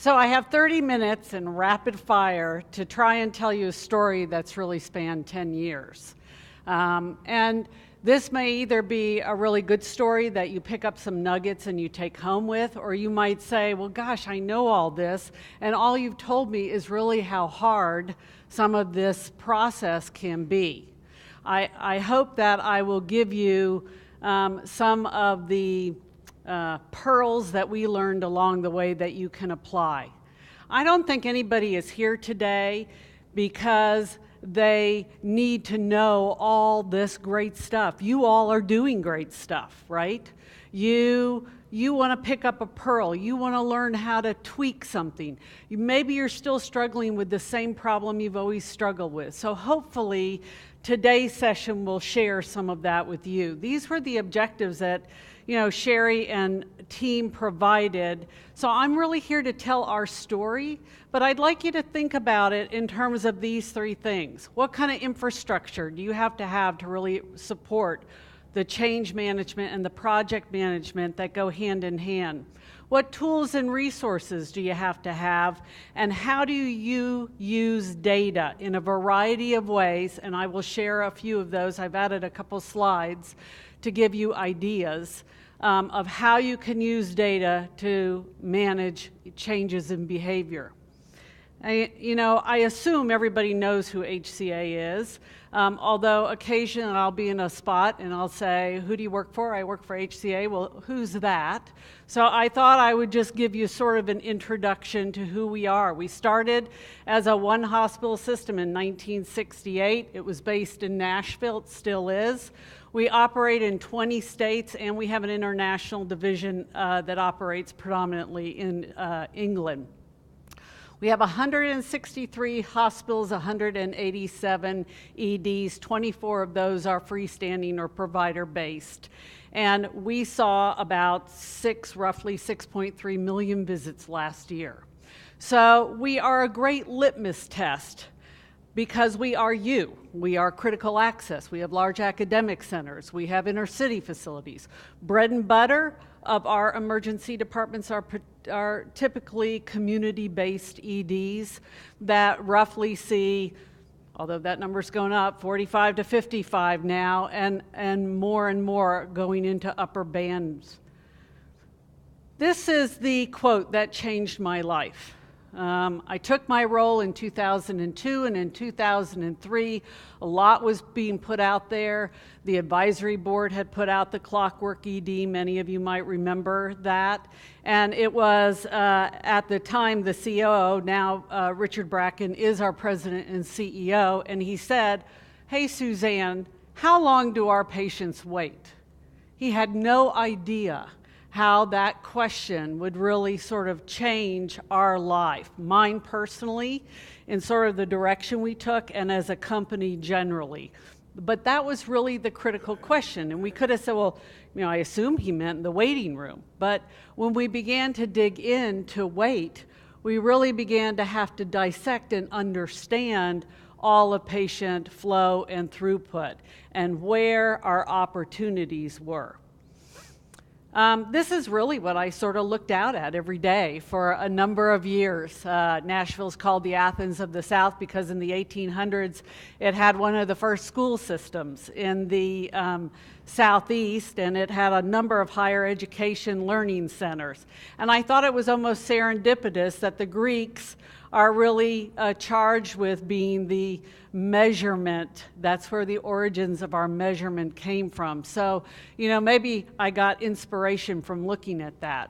So I have 30 minutes in rapid fire to try and tell you a story that's really spanned 10 years. And this may either be a really good story that you pick up some nuggets and you take home with, or you might say, well, gosh, I know all this, and all you've told me is really how hard some of this process can be. I hope that I will give you some of the pearls that we learned along the way that you can apply. I don't think anybody is here today because they need to know all this great stuff. You all are doing great stuff, right? You want to pick up a pearl. You want to learn how to tweak something. Maybe you're still struggling with the same problem you've always struggled with. So hopefully today's session will share some of that with you. These were the objectives that Sherry and team provided. So I'm really here to tell our story, but I'd like you to think about it in terms of these three things. What kind of infrastructure do you have to really support the change management and the project management that go hand in hand? What tools and resources do you have? And how do you use data in a variety of ways? And I will share a few of those. I've added a couple slides to give you ideas of how you can use data to manage changes in behavior. I assume everybody knows who HCA is, although occasionally I'll be in a spot and I'll say, who do you work for? I work for HCA. Well, who's that? So I thought I would just give you sort of an introduction to who we are. We started as a one hospital system in 1968. It was based in Nashville. It still is. We operate in 20 states, and we have an international division that operates predominantly in England. We have 163 hospitals, 187 EDs, 24 of those are freestanding or provider-based. And we saw about roughly 6.3 million visits last year. So we are a great litmus test because we are you. We are critical access. We have large academic centers. We have inner city facilities. Bread and butter of our emergency departments are typically community-based EDs that roughly see, although that number's going up, 45 to 55 now, and more going into upper bands. This is the quote that changed my life. I took my role in 2002, and in 2003, a lot was being put out there. The advisory board had put out the Clockwork ED. Many of you might remember that. And it was, at the time, the COO, now Richard Bracken, is our president and CEO, and he said, hey, Suzanne, how long do our patients wait? He had no idea how that question would really sort of change our life, mine personally, in sort of the direction we took, and as a company generally. But that was really the critical question. And we could have said, well, I assume he meant the waiting room. But when we began to dig into wait, we really began to have to dissect and understand all of patient flow and throughput and where our opportunities were. This is really what I sort of looked out at every day for a number of years. Nashville's called the Athens of the South because in the 1800s it had one of the first school systems in the Southeast, and it had a number of higher education learning centers. And I thought it was almost serendipitous that the Greeks are really charged with being the measurement. That's where the origins of our measurement came from. So, maybe I got inspiration from looking at that.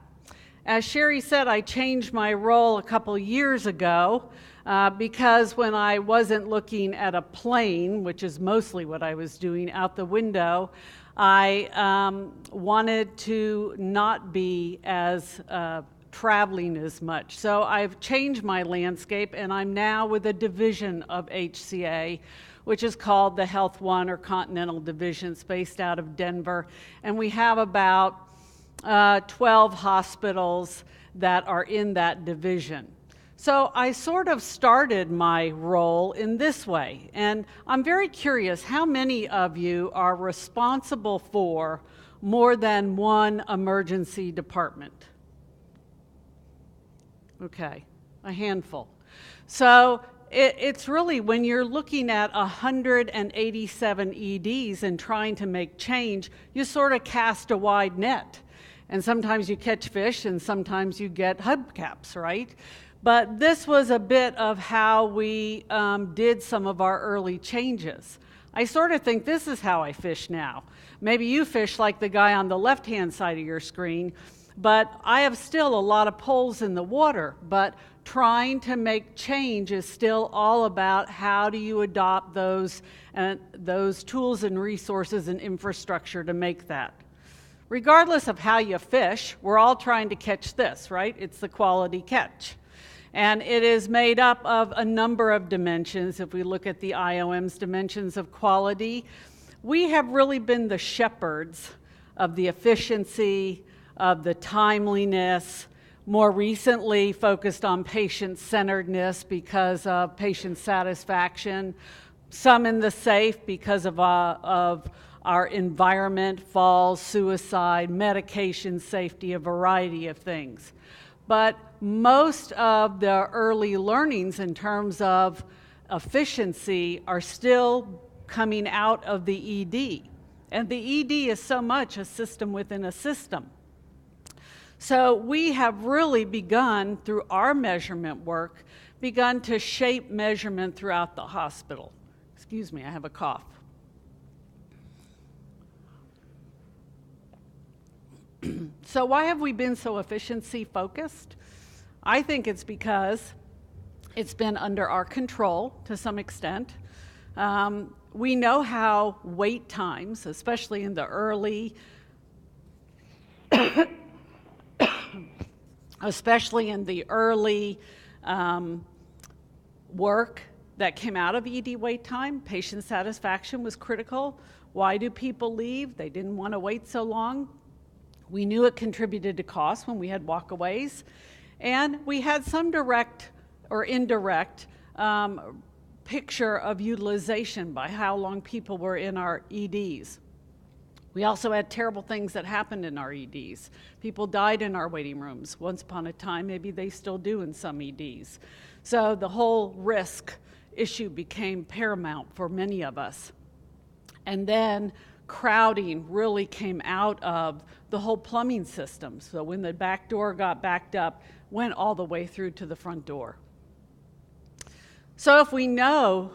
As Sherry said, I changed my role a couple years ago because when I wasn't looking at a plane, which is mostly what I was doing out the window, I wanted to not be as traveling as much. So I've changed my landscape, and I'm now with a division of HCA, which is called the Health One or Continental Division. It's based out of Denver. And we have about 12 hospitals that are in that division. So I sort of started my role in this way. And I'm very curious, how many of you are responsible for more than one emergency department? Okay, a handful. So it's really when you're looking at 187 EDs and trying to make change, you sort of cast a wide net. And sometimes you catch fish and sometimes you get hubcaps, right? But this was a bit of how we did some of our early changes. I sort of think this is how I fish now. Maybe you fish like the guy on the left-hand side of your screen, but I have still a lot of poles in the water. But trying to make change is still all about how do you adopt those tools and resources and infrastructure to make that. Regardless of how you fish, we're all trying to catch this, right? It's the quality catch. And it is made up of a number of dimensions. If we look at the IOM's dimensions of quality, we have really been the shepherds of the efficiency, of the timeliness, more recently focused on patient-centeredness because of patient satisfaction, some in the safe because of our environment, falls, suicide, medication safety, a variety of things. But most of the early learnings in terms of efficiency are still coming out of the ED. And the ED is so much a system within a system. So we have really begun, through our measurement work, begun to shape measurement throughout the hospital. Excuse me, I have a cough. So why have we been so efficiency focused? I think it's because it's been under our control to some extent. We know how wait times, especially in the early, work that came out of ED wait time, patient satisfaction was critical. Why do people leave? They didn't want to wait so long. We knew it contributed to cost when we had walkaways, and we had some direct or indirect picture of utilization by how long people were in our EDs. We also had terrible things that happened in our EDs. People died in our waiting rooms. Once upon a time, maybe they still do in some EDs. So the whole risk issue became paramount for many of us. And then crowding really came out of the whole plumbing system. So when the back door got backed up, went all the way through to the front door. So if we know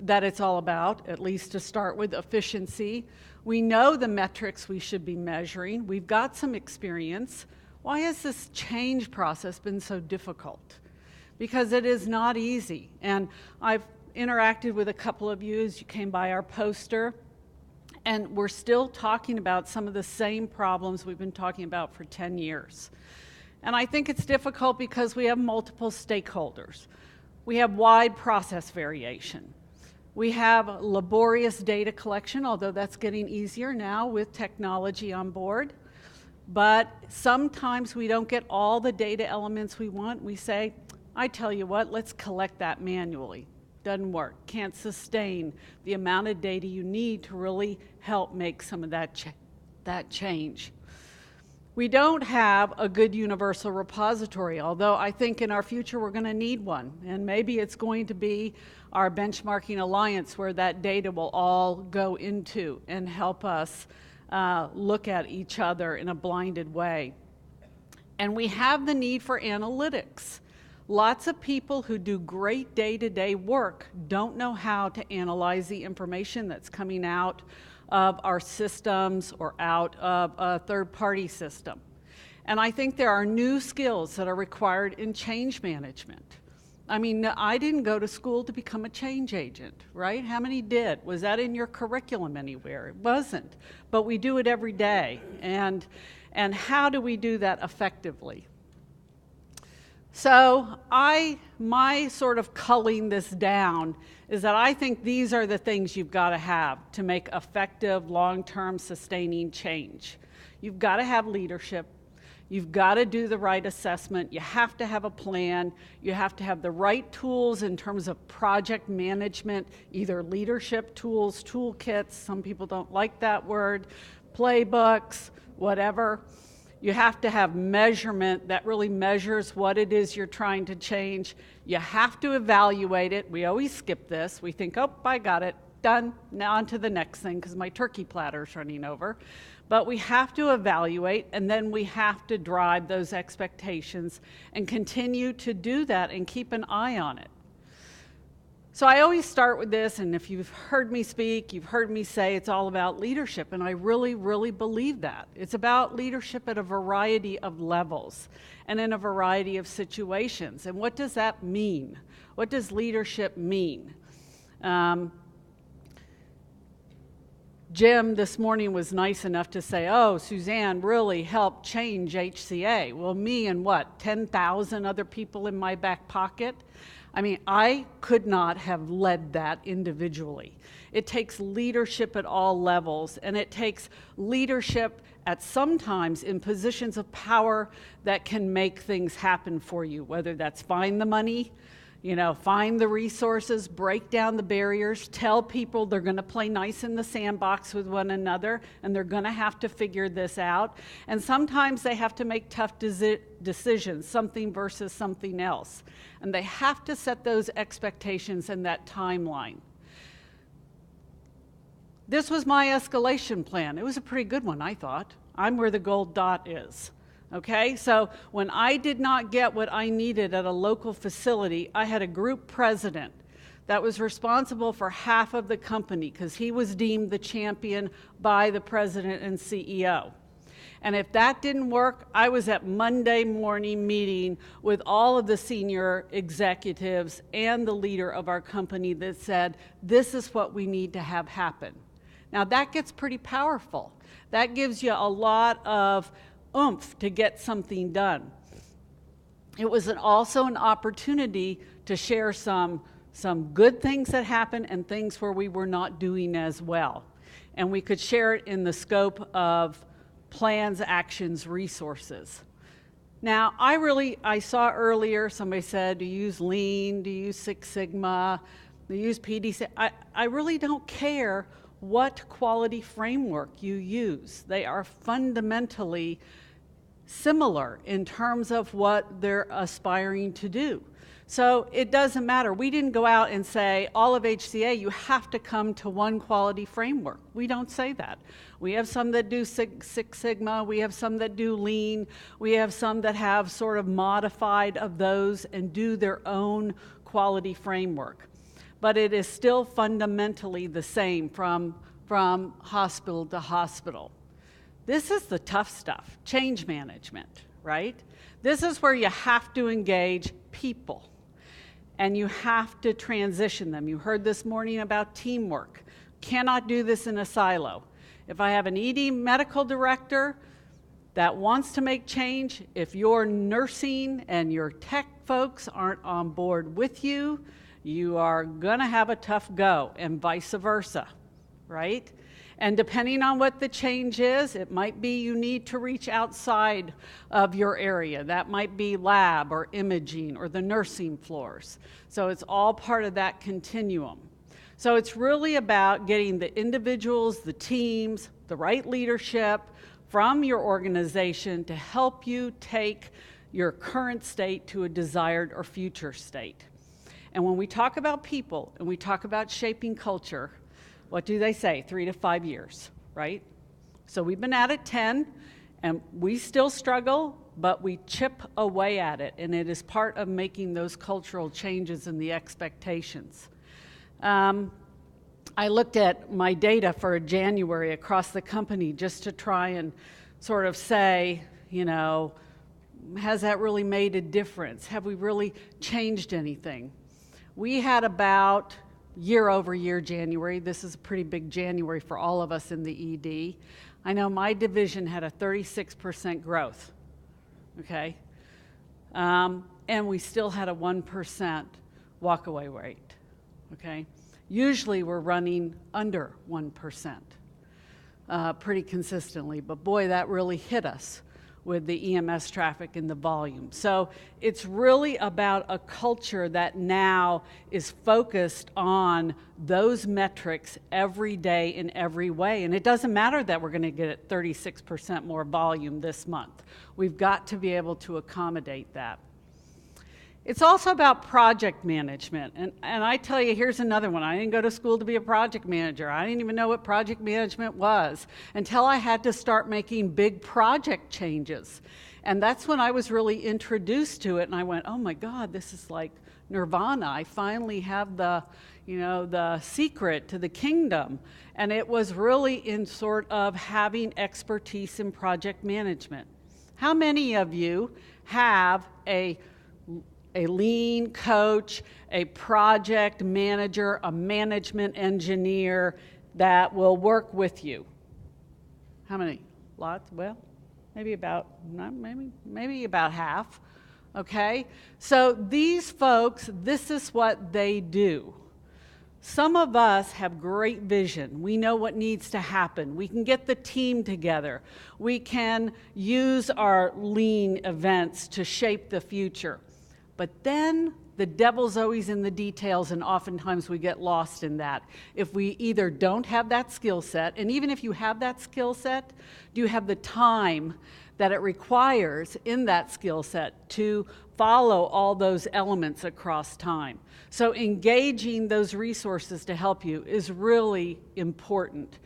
that it's all about, at least to start with, efficiency, we know the metrics we should be measuring, we've got some experience, why has this change process been so difficult? Because it is not easy. And I've interacted with a couple of you as you came by our poster, and we're still talking about some of the same problems we've been talking about for 10 years. And I think it's difficult because we have multiple stakeholders. We have wide process variation. We have laborious data collection, although that's getting easier now with technology on board. But sometimes we don't get all the data elements we want. We say, I tell you what, let's collect that manually. Doesn't work. Can't sustain the amount of data you need to really help make some of that change. We don't have a good universal repository, although I think in our future we're going to need one. And maybe it's going to be our benchmarking alliance where that data will all go into and help us look at each other in a blinded way. And we have the need for analytics. Lots of people who do great day-to-day work don't know how to analyze the information that's coming out of our systems or out of a third-party system. And I think there are new skills that are required in change management. I mean, I didn't go to school to become a change agent, right? How many did? Was that in your curriculum anywhere? It wasn't, but we do it every day. And how do we do that effectively? So my sort of culling this down is that I think these are the things you've got to have to make effective, long-term, sustaining change. You've got to have leadership. You've got to do the right assessment. You have to have a plan. You have to have the right tools in terms of project management, either leadership tools, toolkits, some people don't like that word, playbooks, whatever. You have to have measurement that really measures what it is you're trying to change. You have to evaluate it. We always skip this. We think, oh, I got it, done, now on to the next thing because my turkey platter's running over. But we have to evaluate, and then we have to drive those expectations and continue to do that and keep an eye on it. So I always start with this, and if you've heard me speak, you've heard me say it's all about leadership, and I really, really believe that. It's about leadership at a variety of levels and in a variety of situations. And what does that mean? What does leadership mean? Jim this morning was nice enough to say, oh, Suzanne really helped change HCA. Well, me and what, 10,000 other people in my back pocket? I mean, I could not have led that individually. It takes leadership at all levels, and it takes leadership at sometimes in positions of power that can make things happen for you, whether that's find the money, find the resources, break down the barriers, tell people they're going to play nice in the sandbox with one another, and they're going to have to figure this out. And sometimes they have to make tough decisions, something versus something else. And they have to set those expectations and that timeline. This was my escalation plan. It was a pretty good one, I thought. I'm where the gold dot is. Okay, so when I did not get what I needed at a local facility, I had a group president that was responsible for half of the company because he was deemed the champion by the president and CEO. And if that didn't work, I was at Monday morning meeting with all of the senior executives and the leader of our company that said, this is what we need to have happen. Now that gets pretty powerful. That gives you a lot of oomph to get something done. It was also an opportunity to share some good things that happened and things where we were not doing as well. And we could share it in the scope of plans, actions, resources. Now, I saw earlier somebody said, do you use Lean, do you use Six Sigma, do you use PDC? I really don't care what quality framework you use. They are fundamentally similar in terms of what they're aspiring to do. So it doesn't matter. We didn't go out and say, all of HCA, you have to come to one quality framework. We don't say that. We have some that do Six Sigma. We have some that do Lean. We have some that have sort of modified of those and do their own quality framework. But it is still fundamentally the same from hospital to hospital. This is the tough stuff, change management, right? This is where you have to engage people and you have to transition them. You heard this morning about teamwork. Cannot do this in a silo. If I have an ED medical director that wants to make change, if your nursing and your tech folks aren't on board with you, you are gonna have a tough go, and vice versa, right? And depending on what the change is, it might be you need to reach outside of your area. That might be lab or imaging or the nursing floors. So it's all part of that continuum. So it's really about getting the individuals, the teams, the right leadership from your organization to help you take your current state to a desired or future state. And when we talk about people and we talk about shaping culture, what do they say? 3 to 5 years, right? So we've been at it 10, and we still struggle, but we chip away at it, and it is part of making those cultural changes in the expectations. I looked at my data for January across the company just to try and sort of say, has that really made a difference? Have we really changed anything? We had about year over year January. This is a pretty big January for all of us in the ED. I know my division had a 36% growth, okay? And we still had a 1% walkaway rate, okay? Usually we're running under 1% pretty consistently, but boy, that really hit us with the EMS traffic and the volume. So it's really about a culture that now is focused on those metrics every day in every way. And it doesn't matter that we're going to get 36% more volume this month. We've got to be able to accommodate that. It's also about project management. And I tell you, here's another one. I didn't go to school to be a project manager. I didn't even know what project management was until I had to start making big project changes. And that's when I was really introduced to it. And I went, oh my God, this is like nirvana. I finally have the secret to the kingdom. And it was really in sort of having expertise in project management. How many of you have a lean coach, a project manager, a management engineer that will work with you? How many? Lots? Well, maybe about half. Okay? So these folks, this is what they do. Some of us have great vision. We know what needs to happen. We can get the team together. We can use our lean events to shape the future. But then the devil's always in the details, and oftentimes we get lost in that. If we either don't have that skill set, and even if you have that skill set, do you have the time that it requires in that skill set to follow all those elements across time? So engaging those resources to help you is really important.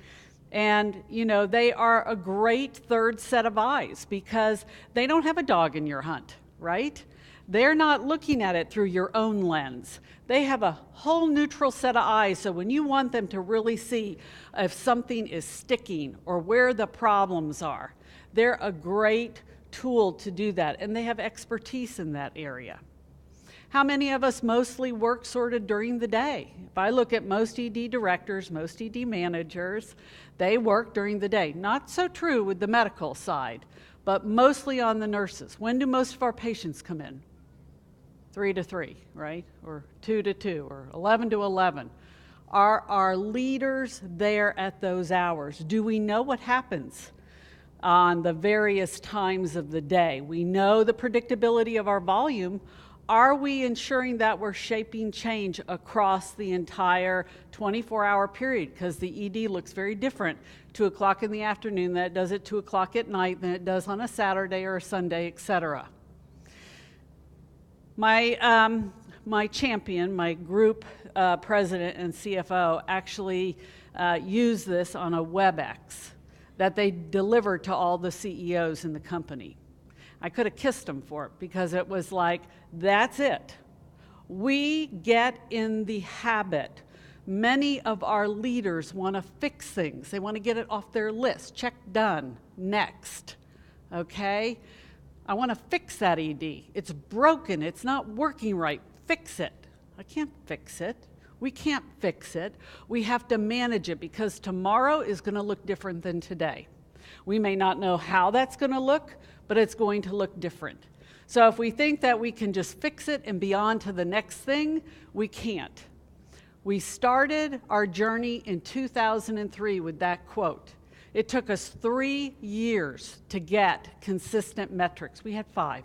And, they are a great third set of eyes because they don't have a dog in your hunt, right? They're not looking at it through your own lens. They have a whole neutral set of eyes, so when you want them to really see if something is sticking or where the problems are, they're a great tool to do that, and they have expertise in that area. How many of us mostly work sort of during the day? If I look at most ED directors, most ED managers, they work during the day. Not so true with the medical side, but mostly on the nurses. When do most of our patients come in? 3 to 3, right? Or 2 to 2, or 11 to 11. Are our leaders there at those hours? Do we know what happens on the various times of the day? We know the predictability of our volume. Are we ensuring that we're shaping change across the entire 24-hour period? Because the ED looks very different 2 o'clock in the afternoon than it does at 2 o'clock at night than it does on a Saturday or a Sunday, etc. My champion, my group president and CFO actually use this on a WebEx that they delivered to all the CEOs in the company. I could have kissed them for it because it was like, that's it. We get in the habit. Many of our leaders want to fix things. They want to get it off their list. Check, done, next, okay? I want to fix that ED. It's broken. It's not working right. Fix it. I can't fix it. We can't fix it. We have to manage it because tomorrow is going to look different than today. We may not know how that's going to look, but it's going to look different. So if we think that we can just fix it and be on to the next thing, we can't. We started our journey in 2003 with that quote. It took us 3 years to get consistent metrics. We had 5,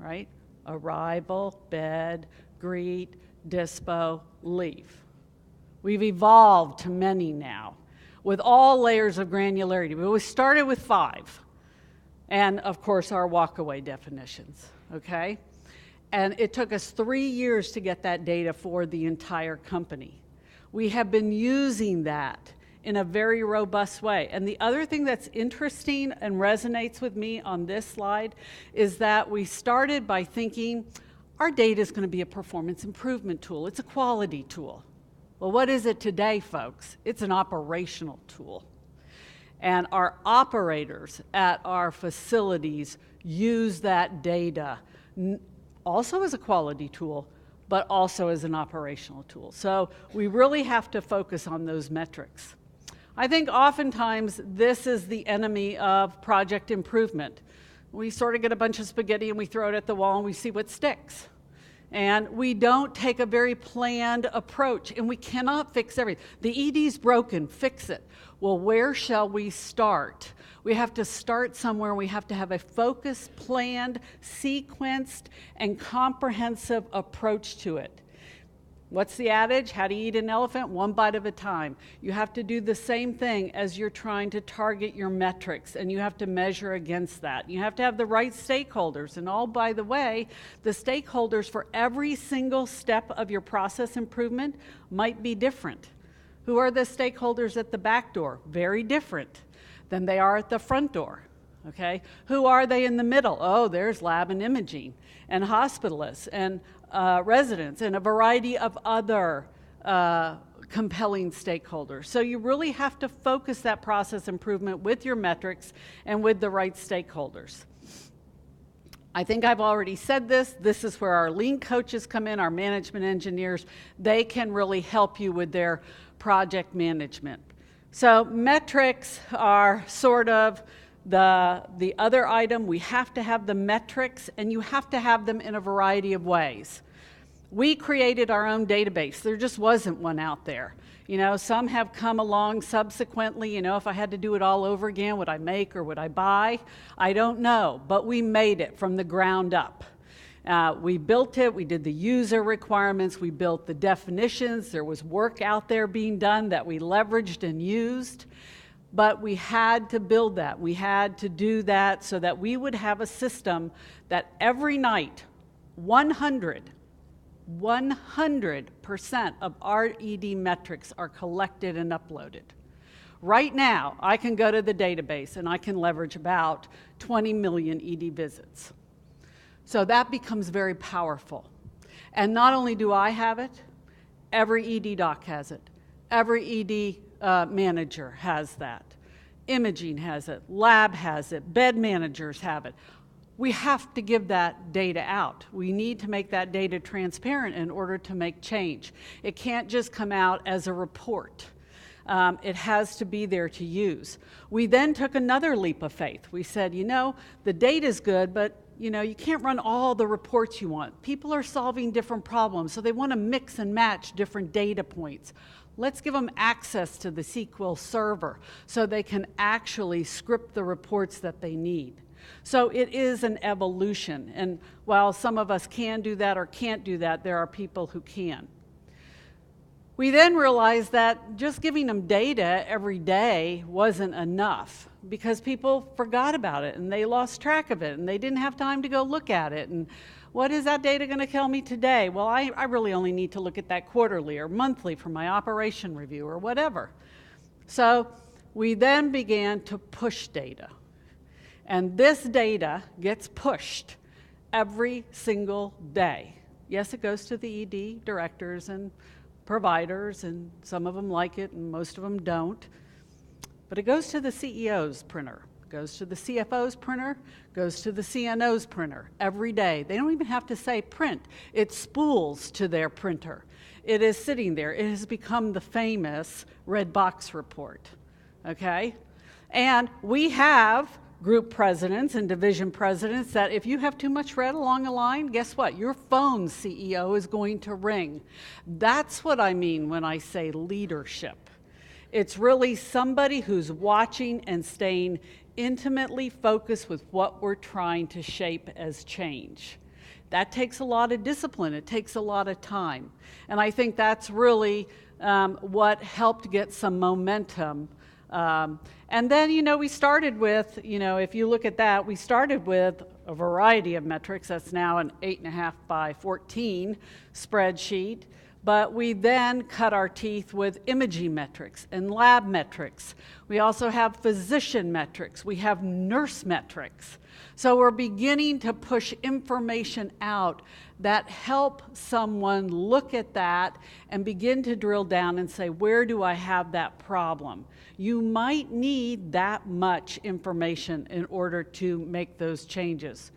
right? Arrival, bed, greet, dispo, leave. We've evolved to many now with all layers of granularity. But we started with 5. And of course, our walkaway definitions, okay? And it took us 3 years to get that data for the entire company. We have been using that in a very robust way. And the other thing that's interesting and resonates with me on this slide is that we started by thinking our data is going to be a performance improvement tool. It's a quality tool. Well, what is it today, folks? It's an operational tool. And our operators at our facilities use that data also as a quality tool, but also as an operational tool. So we really have to focus on those metrics. I think oftentimes this is the enemy of project improvement. We sort of get a bunch of spaghetti and we throw it at the wall and we see what sticks. And we don't take a very planned approach, and we cannot fix everything. The ED's broken, fix it. Well, where shall we start? We have to start somewhere. We have to have a focused, planned, sequenced, and comprehensive approach to it. What's the adage? How do you eat an elephant? One bite at a time. You have to do the same thing as you're trying to target your metrics, and you have to measure against that. You have to have the right stakeholders. And by the way, the stakeholders for every single step of your process improvement might be different. Who are the stakeholders at the back door? Very different than they are at the front door. Okay? Who are they in the middle? Oh, there's lab and imaging, and hospitalists, and residents, and a variety of other compelling stakeholders. So you really have to focus that process improvement with your metrics and with the right stakeholders. I think I've already said this. This is where our lean coaches come in, our management engineers. They can really help you with their project management. So metrics are sort of the other item. We have to have the metrics, and you have to have them in a variety of ways. We created our own database. There just wasn't one out there. Some have come along subsequently. If I had to do it all over again, would I make or would I buy? I don't know, but we made it from the ground up. We built it, we did the user requirements, we built the definitions. There was work out there being done that we leveraged and used. But we had to build that. We had to do that so that we would have a system that every night, 100% of our ED metrics are collected and uploaded. Right now, I can go to the database and I can leverage about 20 million ED visits. So that becomes very powerful. And not only do I have it, every ED doc has it. Every ED manager has that. Imaging has it. Lab has it. Bed managers have it. We have to give that data out. We need to make that data transparent in order to make change. It can't just come out as a report. It has to be there to use. We then took another leap of faith. We said, the data's good, but you can't run all the reports you want. People are solving different problems, so they want to mix and match different data points. Let's give them access to the SQL server so they can actually script the reports that they need. So it is an evolution, and while some of us can do that or can't do that, there are people who can. We then realized that just giving them data every day wasn't enough because people forgot about it and they lost track of it and they didn't have time to go look at it. And what is that data going to tell me today? Well, I really only need to look at that quarterly or monthly for my operation review or whatever. So we then began to push data. And this data gets pushed every single day. Yes, it goes to the ED directors and providers, and some of them like it and most of them don't. But it goes to the CEO's printer, goes to the CFO's printer, goes to the CNO's printer every day. They don't even have to say print. It spools to their printer. It is sitting there. It has become the famous red box report, okay? And we have group presidents and division presidents that if you have too much red along a line, guess what? Your phone's CEO is going to ring. That's what I mean when I say leadership. It's really somebody who's watching and staying intimately focused with what we're trying to shape as change. That takes a lot of discipline. It takes a lot of time. And I think that's really what helped get some momentum. And then, we started with, if you look at that, we started with a variety of metrics. That's now an 8.5 by 14 spreadsheet. But we then cut our teeth with imaging metrics and lab metrics. We also have physician metrics. We have nurse metrics. So we're beginning to push information out that help someone look at that and begin to drill down and say, where do I have that problem? You might need that much information in order to make those changes.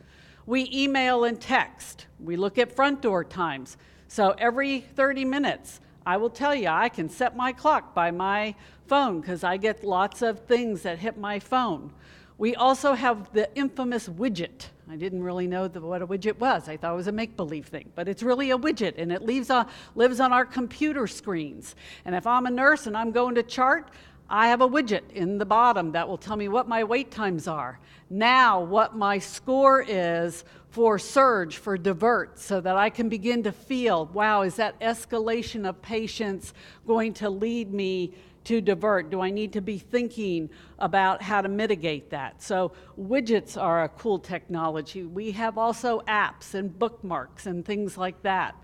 We email and text. We look at front door times. So every 30 minutes, I will tell you, I can set my clock by my phone because I get lots of things that hit my phone. We also have the infamous widget. I didn't really know what a widget was. I thought it was a make-believe thing, but it's really a widget, and it lives on our computer screens. And if I'm a nurse and I'm going to chart, I have a widget in the bottom that will tell me what my wait times are. Now, what my score is for surge, for divert, so that I can begin to feel, wow, is that escalation of patients going to lead me to divert? Do I need to be thinking about how to mitigate that? So widgets are a cool technology. We have also apps and bookmarks and things like that.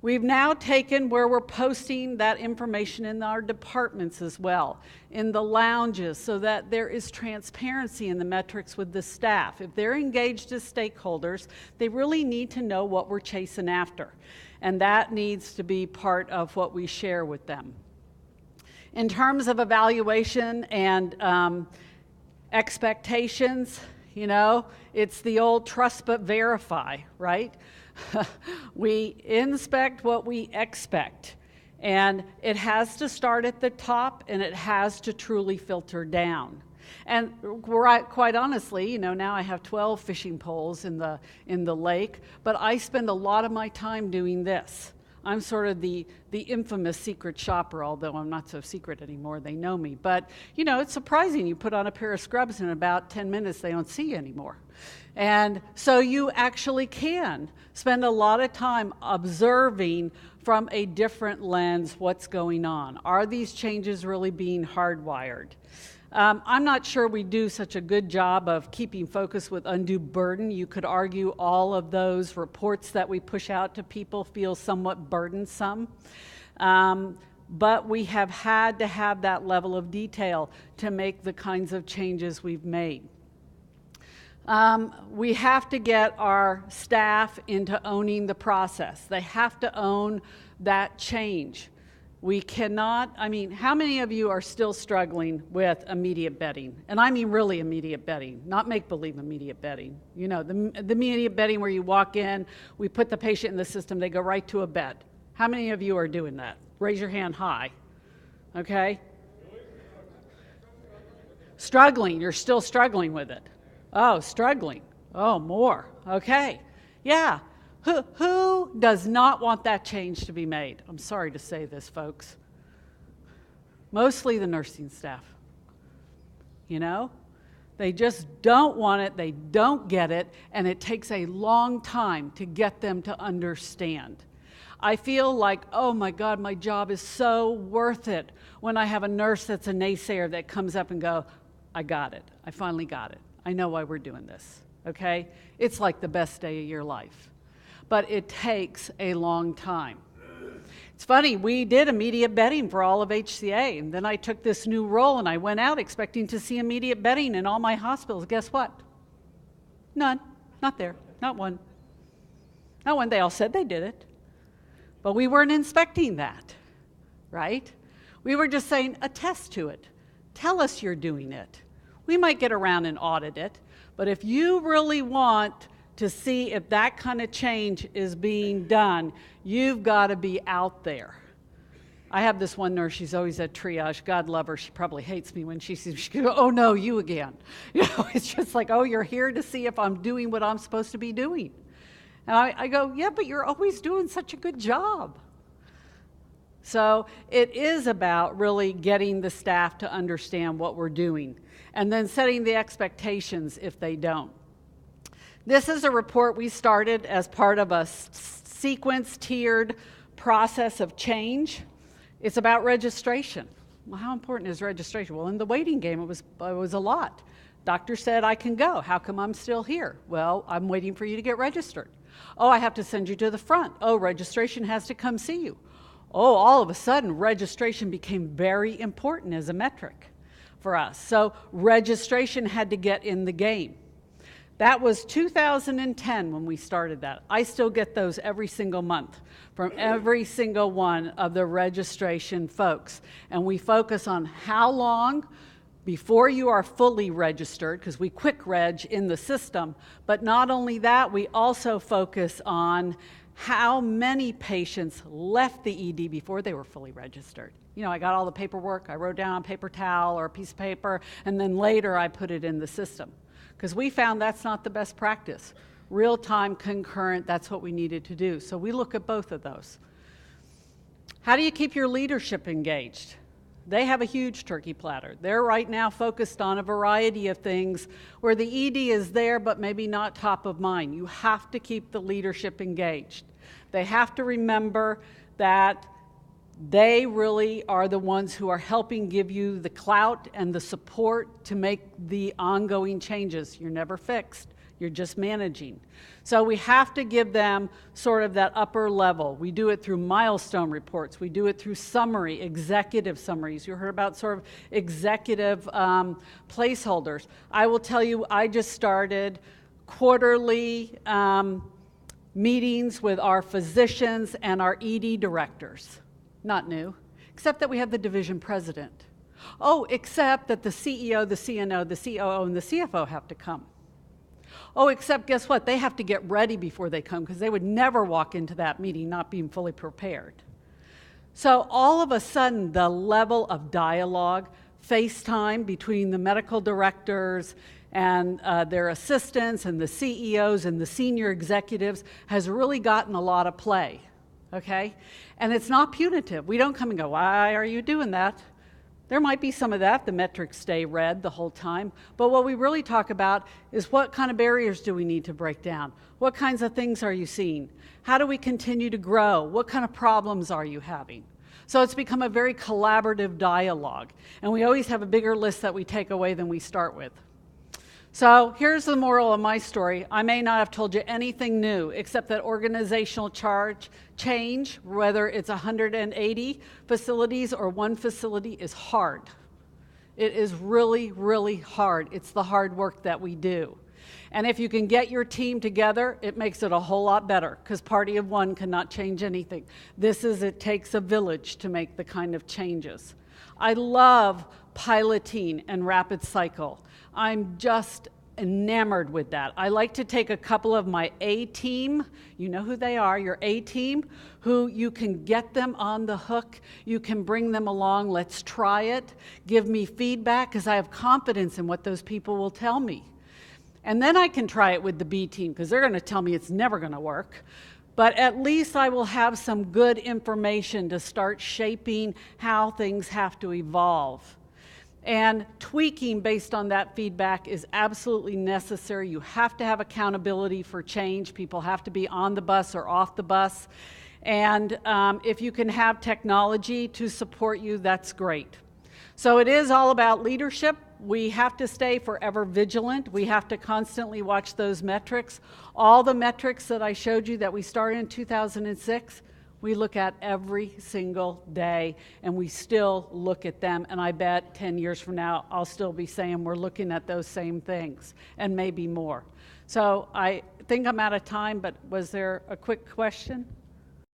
We've now taken where we're posting that information in our departments as well, in the lounges, so that there is transparency in the metrics with the staff. If they're engaged as stakeholders, they really need to know what we're chasing after. And that needs to be part of what we share with them. In terms of evaluation and expectations, you know, it's the old trust but verify, right? We inspect what we expect, and it has to start at the top, and it has to truly filter down. And quite honestly, you know, now I have 12 fishing poles in the lake, but I spend a lot of my time doing this. I'm sort of the infamous secret shopper, although I'm not so secret anymore. They know me. But, you know, it's surprising. You put on a pair of scrubs, and in about 10 minutes, they don't see you anymore. And so you actually can spend a lot of time observing from a different lens what's going on. Are these changes really being hardwired? I'm not sure we do such a good job of keeping focus with undue burden. You could argue all of those reports that we push out to people feel somewhat burdensome. But we have had to have that level of detail to make the kinds of changes we've made. We have to get our staff into owning the process. They have to own that change. We cannot, I mean, how many of you are still struggling with immediate bedding? And I mean really immediate bedding, not make-believe immediate bedding. You know, the immediate bedding where you walk in, we put the patient in the system, they go right to a bed. How many of you are doing that? Raise your hand high, okay? Struggling, you're still struggling with it. Oh, struggling, oh, more, okay. Yeah, who does not want that change to be made? I'm sorry to say this, folks. Mostly the nursing staff. You know? They just don't want it, they don't get it, and it takes a long time to get them to understand. I feel like, oh my God, my job is so worth it when I have a nurse that's a naysayer that comes up and go, I got it, I finally got it. I know why we're doing this, okay? It's like the best day of your life. But it takes a long time. It's funny, we did immediate bedding for all of HCA, and then I took this new role and I went out expecting to see immediate bedding in all my hospitals. Guess what? None, not there, not one. Not one, they all said they did it. But we weren't inspecting that, right? We were just saying, attest to it. Tell us you're doing it. We might get around and audit it, but if you really want to see if that kind of change is being done, you've got to be out there. I have this one nurse, she's always at triage. God love her, she probably hates me when she sees me. She goes, oh no, you again. You know, it's just like, oh, you're here to see if I'm doing what I'm supposed to be doing. And I go, yeah, but you're always doing such a good job. So it is about really getting the staff to understand what we're doing and then setting the expectations if they don't. This is a report we started as part of a sequence tiered process of change. It's about registration. Well, how important is registration? Well, in the waiting game, it was a lot. Doctor said, I can go. How come I'm still here? Well, I'm waiting for you to get registered. Oh, I have to send you to the front. Oh, registration has to come see you. Oh, all of a sudden, registration became very important as a metric for us. So registration had to get in the game. That was 2010 when we started that. I still get those every single month from every single one of the registration folks. And we focus on how long before you are fully registered, because we quick reg in the system, but not only that, we also focus on how many patients left the ED before they were fully registered. You know, I got all the paperwork, I wrote down on a paper towel or a piece of paper, and then later I put it in the system. Because we found that's not the best practice. Real-time, concurrent, that's what we needed to do. So we look at both of those. How do you keep your leadership engaged? They have a huge turkey platter. They're right now focused on a variety of things where the ED is there, but maybe not top of mind. You have to keep the leadership engaged. They have to remember that they really are the ones who are helping give you the clout and the support to make the ongoing changes. You're never fixed. You're just managing. So we have to give them sort of that upper level. We do it through milestone reports. We do it through executive summaries. You heard about sort of executive placeholders. I will tell you, I just started quarterly meetings with our physicians and our ED directors. Not new, except that we have the division president. Oh, except that the CEO, the CNO, the COO, and the CFO have to come. Oh, except guess what? They have to get ready before they come because they would never walk into that meeting not being fully prepared. So all of a sudden, the level of dialogue, FaceTime between the medical directors and their assistants and the CEOs and the senior executives has really gotten a lot of play, okay? And it's not punitive. We don't come and go, why are you doing that? There might be some of that. The metrics stay red the whole time. But what we really talk about is what kind of barriers do we need to break down? What kinds of things are you seeing? How do we continue to grow? What kind of problems are you having? So it's become a very collaborative dialogue. And we always have a bigger list that we take away than we start with. So here's the moral of my story. I may not have told you anything new, except that organizational change, whether it's 180 facilities or one facility, is hard. It is really, really hard. It's the hard work that we do. And if you can get your team together, it makes it a whole lot better, because party of one cannot change anything. It takes a village to make the kind of changes. I love piloting and rapid cycle. I'm just enamored with that. I like to take a couple of my A-team, you know who they are, your A-team, who you can get them on the hook, you can bring them along, let's try it, give me feedback, because I have confidence in what those people will tell me. And then I can try it with the B-team, because they're going to tell me it's never going to work. But at least I will have some good information to start shaping how things have to evolve. And tweaking based on that feedback is absolutely necessary. You have to have accountability for change. People have to be on the bus or off the bus. And if you can have technology to support you, that's great. So it is all about leadership. We have to stay forever vigilant. We have to constantly watch those metrics. All the metrics that I showed you that we started in 2006, we look at every single day, and we still look at them. And I bet 10 years from now, I'll still be saying we're looking at those same things, and maybe more. So I think I'm out of time, but was there a quick question?